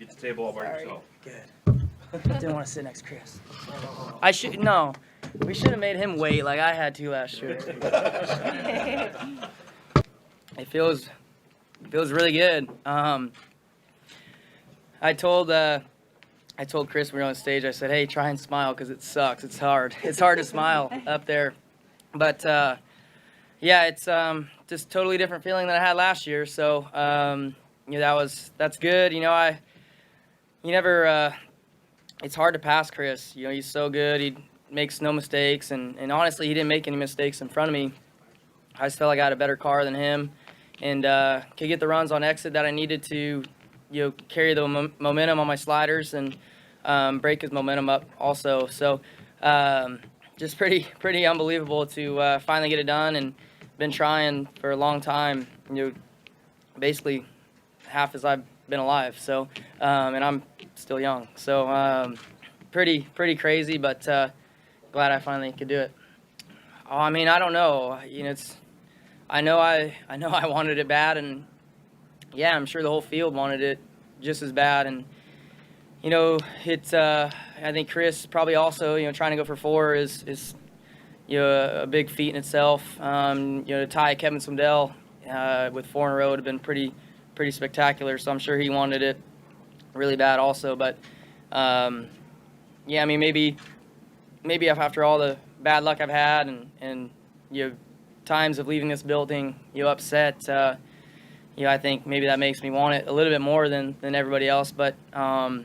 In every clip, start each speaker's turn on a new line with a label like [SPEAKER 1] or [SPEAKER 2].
[SPEAKER 1] get the table all by
[SPEAKER 2] Sorry.
[SPEAKER 1] yourself.
[SPEAKER 2] Good. Didn't want to sit next to Chris. No. We should have made him wait like I had to last year. It feels really good. I told Chris when we were on stage, I said, hey, try and smile because it sucks. It's hard. It's hard to smile up there. But, yeah, it's just totally different feeling than I had last year. So, that's good. It's hard to pass Chris. He's so good. He makes no mistakes. And honestly, he didn't make any mistakes in front of me. I just felt like I had a better car than him and could get the runs on exit that I needed to, carry the momentum on my sliders and break his momentum up also. So just pretty unbelievable to finally get it done, and been trying for a long time, basically half as I've been alive. So and I'm still young. So pretty crazy, but glad I finally could do it. Oh, I mean, I don't know. I know I wanted it bad, and yeah, I'm sure the whole field wanted it just as bad. And I think Chris probably also trying to go for 4 is a big feat in itself. To tie Kevin Swindell with 4 in a row would have been pretty spectacular. So I'm sure he wanted it really bad also. But yeah, I mean, maybe after all the bad luck I've had and times of leaving this building upset, I think maybe that makes me want it a little bit more than everybody else. But I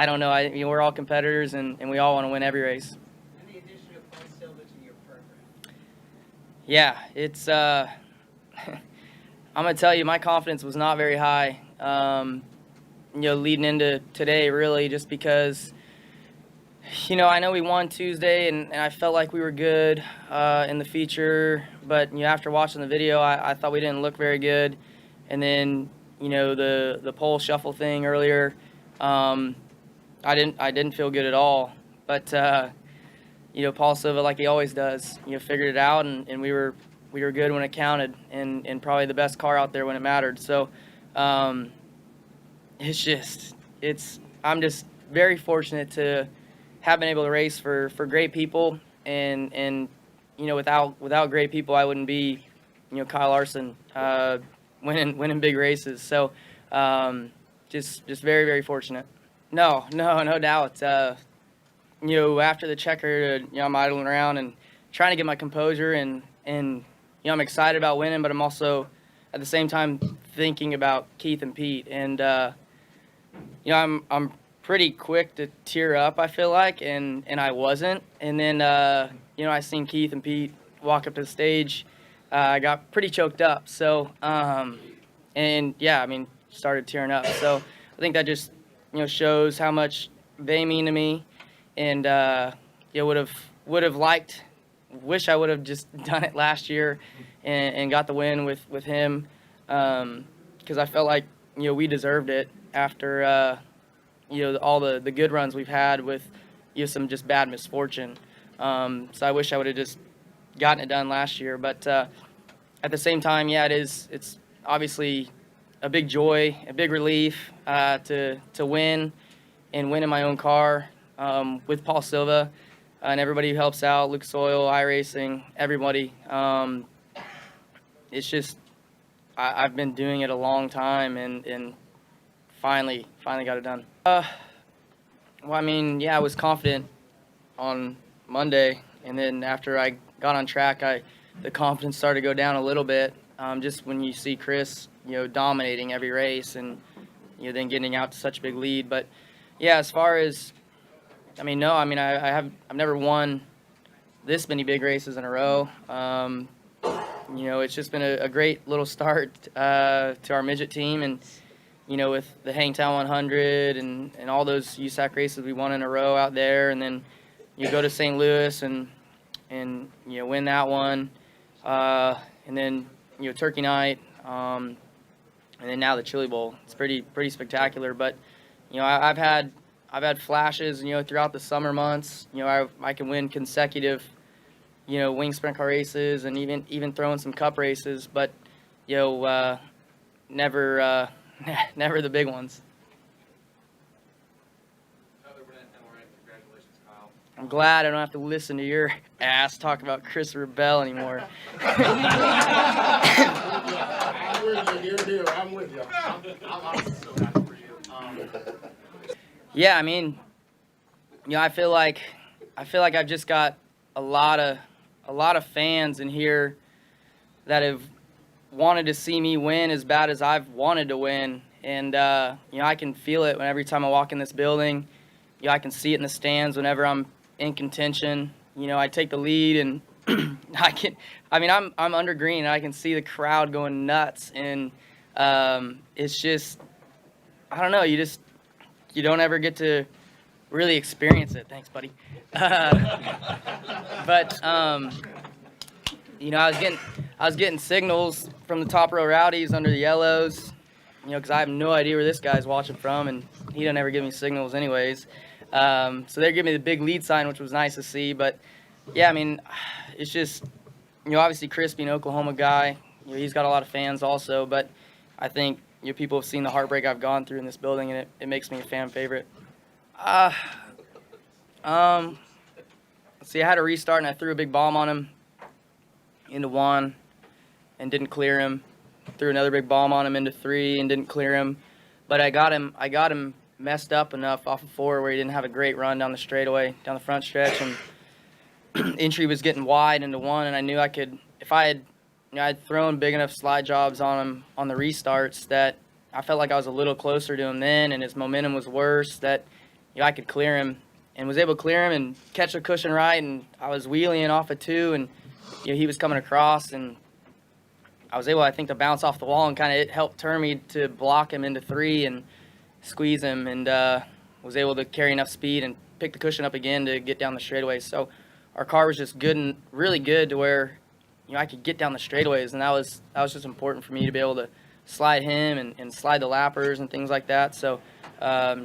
[SPEAKER 2] don't know. We're all competitors, and we all want to win every race.
[SPEAKER 3] And the addition of Paul Silva to your program.
[SPEAKER 2] Yeah, it's I'm gonna tell you, my confidence was not very high. Leading into today, really, just because. I know we won Tuesday, and I felt like we were good in the feature, but after watching the video, I thought we didn't look very good. And then the pole shuffle thing earlier, I didn't feel good at all. But Paul Silva, like he always does, figured it out, and we were good when it counted, and probably the best car out there when it mattered. So I'm just very fortunate to have been able to race for great people, and without great people, I wouldn't be Kyle Larson winning big races. So just very fortunate. No doubt. After the checker, I'm idling around and trying to get my composure, and I'm excited about winning, but I'm also at the same time thinking about Keith and Pete, and I'm pretty quick to tear up, I feel like, and I wasn't. And then, I seen Keith and Pete walk up to the stage. I got pretty choked up. So, and yeah, I mean, started tearing up. So I think that just, shows how much they mean to me. And, wish I would have just done it last year and got the win with him. Because I felt like, we deserved it after, all the good runs we've had with some just bad misfortune. So I wish I would have just gotten it done last year. But at the same time, yeah, it's obviously a big joy, a big relief to win and win in my own car with Paul Silva and everybody who helps out, Lucas Oil, iRacing, everybody. It's just I've been doing it a long time, and finally got it done. Well, I mean, yeah, I was confident on Monday, and then after I got on track, the confidence started to go down a little bit. Just when you see Chris, dominating every race, and then getting out to such a big lead. But yeah, as far as, I've never won this many big races in a row. It's just been a great little start to our midget team, and with the Hangtown 100 and all those USAC races we won in a row out there, and then you go to St. Louis and win that one, and then Turkey Night, and then now the Chili Bowl. It's pretty spectacular. But I've had flashes throughout the summer months. I can win consecutive wing sprint car races, and even throwing some cup races, but never the big ones. I'm glad I don't have to listen to your ass talk about Christopher Bell anymore.
[SPEAKER 1] I'm with you. Here. I'm with you. I'm so happy for you.
[SPEAKER 2] Yeah, I mean, I feel like I've just got a lot of fans in here that have wanted to see me win as bad as I've wanted to win, and I can feel it when every time I walk in this building. I can see it in the stands whenever I'm in contention. I take the lead, and I'm under green, and I can see the crowd going nuts, and it's just, I don't know, you don't ever get to really experience it. Thanks, buddy. But I was getting signals from the top row rowdies under the yellows, because I have no idea where this guy's watching from, and he doesn't ever give me signals anyways. So they're giving me the big lead sign, which was nice to see. But yeah, I mean, it's just, obviously Chris being an Oklahoma guy, he's got a lot of fans also. But I think people have seen the heartbreak I've gone through in this building, and it makes me a fan favorite. See, I had a restart, and I threw a big bomb on him into 1 and didn't clear him. Threw another big bomb on him into 3 and didn't clear him. But I got him messed up enough off of 4 where he didn't have a great run down the straightaway, down the front stretch, and entry was getting wide into 1, and I knew I could, if I had, I'd thrown big enough slide jobs on him on the restarts that I felt like I was a little closer to him then, and his momentum was worse, that I could clear him, and was able to clear him and catch the cushion right, and I was wheeling off of 2, and he was coming across, and I was able, I think, to bounce off the wall, and kind of it helped turn me to block him into 3 and squeeze him, and was able to carry enough speed and pick the cushion up again to get down the straightaway. So our car was just good and really good to where I could get down the straightaways, and that was just important for me to be able to slide him and slide the lappers and things like that. So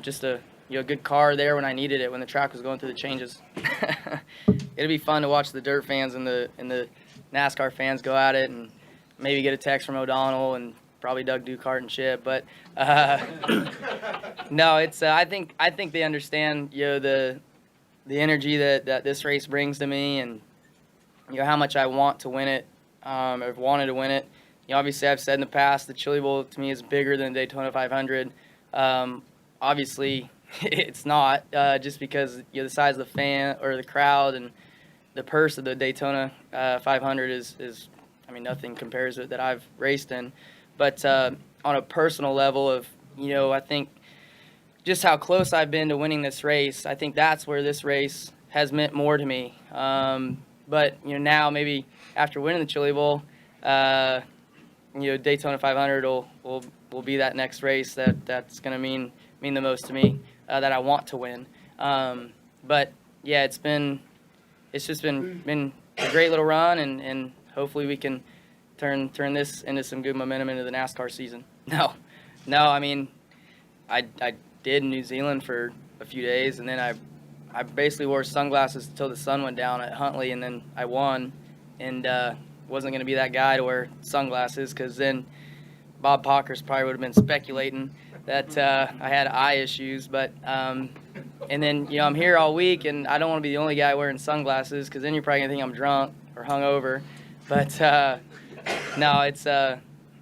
[SPEAKER 2] just a good car there when I needed it, when the track was going through the changes. It'll be fun to watch the dirt fans and the NASCAR fans go at it, and maybe get a text from O'Donnell and probably Doug Ducart and shit. But no, it's I think they understand the energy that this race brings to me, and how much I want to win it. I've wanted to win it. Obviously, I've said in the past the Chili Bowl to me is bigger than the Daytona 500. Obviously, it's not, just because the size of the fan or the crowd and the purse of the Daytona 500 is nothing compares to it that I've raced in. But on a personal level of I think just how close I've been to winning this race, I think that's where this race has meant more to me. But now maybe after winning the Chili Bowl, Daytona 500 will be that next race that's going to mean the most to me, that I want to win. But yeah, it's just been a great little run, and hopefully we can turn this into some good momentum into the NASCAR season. No, I mean, I did in New Zealand for a few days, and then I basically wore sunglasses until the sun went down at Huntley, and then I won, and wasn't going to be that guy to wear sunglasses, because then Bob Pockers probably would have been speculating that I had eye issues. But and then I'm here all week, and I don't want to be the only guy wearing sunglasses, because then you're probably going to think I'm drunk or hungover. But no, it's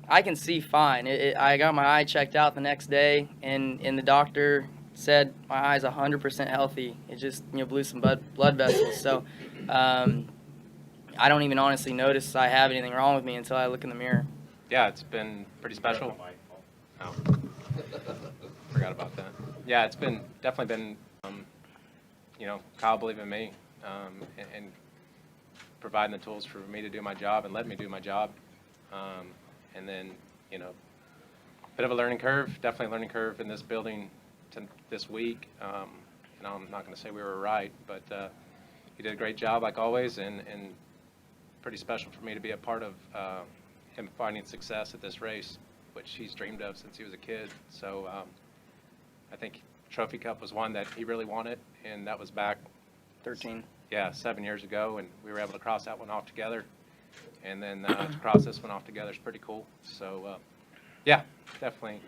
[SPEAKER 2] I can see fine. I got my eye checked out the next day, and the doctor said my eye's 100% healthy. It just blew some blood vessels. So I don't even honestly notice I have anything wrong with me until I look in the mirror.
[SPEAKER 4] Yeah, it's been pretty special. Oh, forgot about that. Yeah, it's definitely been Kyle believing in me, and providing the tools for me to do my job and letting me do my job. And then, bit of a learning curve, definitely a learning curve in this building this week. I'm not going to say we were right, but he did a great job like always, and pretty special for me to be a part of him finding success at this race, which he's dreamed of since he was a kid. So I think Trophy Cup was one that he really wanted, and that was back
[SPEAKER 2] 13.
[SPEAKER 4] Yeah, 7 years ago, and we were able to cross that one off together. And then to cross this one off together is pretty cool. So, yeah, definitely.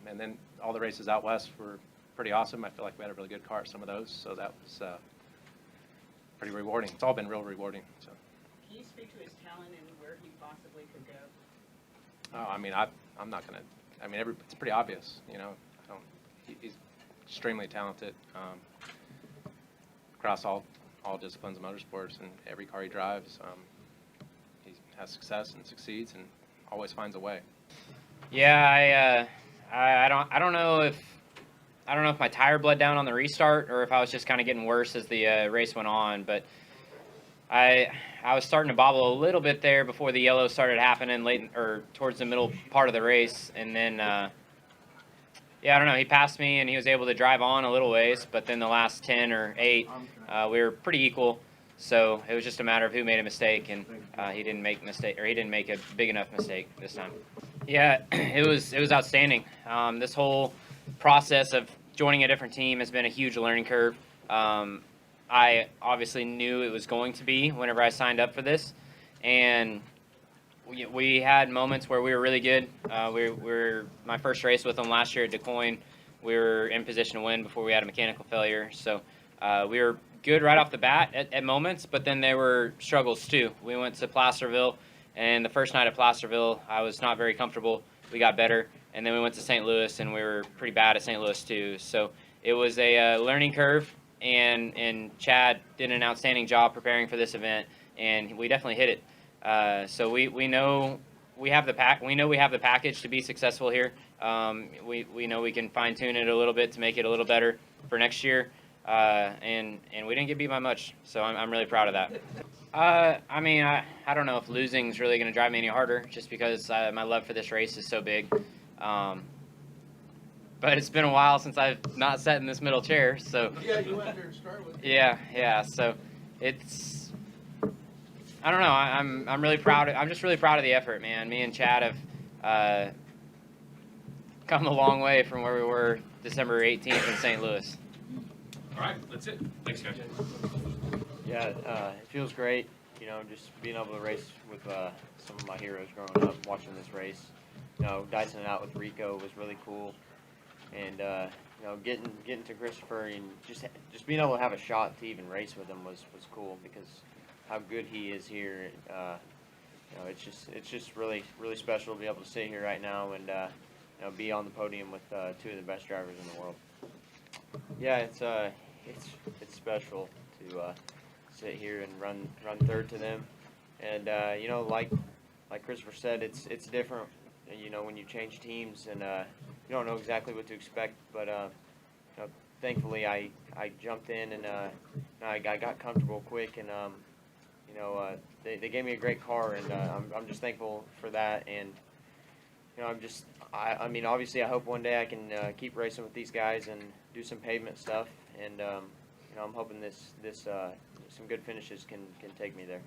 [SPEAKER 4] And then all the races out west were pretty awesome. I feel like we had a really good car at some of those. So that was pretty rewarding. It's all been real rewarding. So.
[SPEAKER 3] Can you speak to his talent and where he possibly could go?
[SPEAKER 4] Oh, I mean, I'm not gonna. I mean, it's pretty obvious. You know, he's extremely talented across all disciplines of motorsports, and every car he drives, he has success and succeeds, and always finds a way.
[SPEAKER 5] Yeah, I don't know if my tire bled down on the restart or if I was just kind of getting worse as the race went on, but I was starting to bobble a little bit there before the yellow started happening or towards the middle part of the race, and then yeah, I don't know, he passed me and he was able to drive on a little ways, but then the last 10 or 8 we were pretty equal, so it was just a matter of who made a mistake, and he didn't make a big enough mistake this time. Yeah, it was outstanding. This whole process of joining a different team has been a huge learning curve. I obviously knew it was going to be whenever I signed up for this, and we had moments where we were really good. My first race with them last year at DeCoin, we were in position to win before we had a mechanical failure. So we were good right off the bat at moments, but then there were struggles too. We went to Placerville, and the first night at Placerville, I was not very comfortable. We got better, and then we went to St. Louis, and we were pretty bad at St. Louis too. So it was a learning curve, and Chad did an outstanding job preparing for this event, and we definitely hit it. So we know we have the package to be successful here. We know we can fine tune it a little bit to make it a little better for next year, and we didn't get beat by much, so I'm really proud of that. I mean, I don't know if losing is really going to drive me any harder, just because my love for this race is so big. But it's been a while since I've not sat in this middle chair, so.
[SPEAKER 1] Yeah, you went there to start with.
[SPEAKER 5] Yeah. So it's. I don't know. I'm really proud. I'm just really proud of the effort, man. Me and Chad have come a long way from where we were December 18th in St. Louis.
[SPEAKER 6] All right, that's it. Thanks, guys.
[SPEAKER 7] Yeah, it feels great, you know, just being able to race with some of my heroes growing up, watching this race. You know, dicing it out with Rico was really cool, and you know, getting to Christopher and just being able to have a shot to even race with him was cool, because how good he is here. You know, it's just really special to be able to sit here right now and you know, be on the podium with 2 of the best drivers in the world. Yeah, it's special to sit here and run third to them, and you know, like Christopher said, it's different. You know, when you change teams and you don't know exactly what to expect, but you know, thankfully I jumped in and I got comfortable quick, and you know, they gave me a great car, and I'm just thankful for that. And you know, I mean, obviously I hope one day I can keep racing with these guys and do some pavement stuff, and you know, I'm hoping this some good finishes can take me there.